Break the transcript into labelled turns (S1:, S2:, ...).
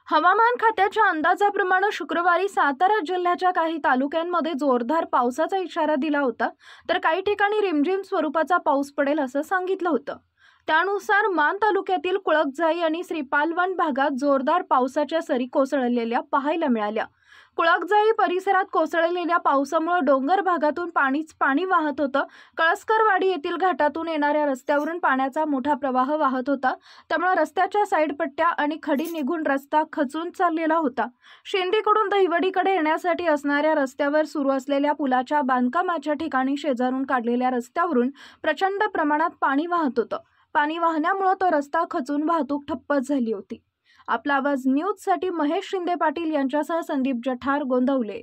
S1: हवामान खात्याच्या अंदाजाप्रमाणे शुक्रवारी सातारा जिल्ह्याच्या काही तालुक्यांमध्ये जोरदार पावसाचा इशारा दिला होता, तर काही ठिकाणी रिमझिम स्वरूपाचा पाऊस पडेल असं सांगितलं होतं। त्यानुसार मान तालुक्यातील कुळकजाई आणि श्रीपालवण भागात जोरदार पावसाच्या सरी कोसळलेल्या पाहायला मिळाल्या। कुळकजाई परिसरात कोसळलेल्या पावसामुळे डोंगर भागातून पाणी वाहत होतं। कळसकरवाडी येथील घाटातून येणाऱ्या रस्त्यावरून पाण्याचा मोठा प्रवाह वाहत होता, त्यामुळे रस्त्याच्या साईड पट्ट्या आणि खडी निघून रस्ता खचून चाललेला होता। शेंदीकडून दहिवडीकडे येण्यासाठी असणाऱ्या रस्त्यावर सुरू असलेल्या पुलाच्या बांधकामाच्या ठिकाणी शेजारून काढलेल्या रस्त्यावरून प्रचंड प्रमाणात पाणी वाहत होतं। पाणी वाहण्यामुळे तो रस्ता खचून वाहतूक ठप्प झाली होती। आपला आवाज न्यूजसाठी महेश शिंदे पाटील यांच्यासह संदीप जठार, गोंदवले।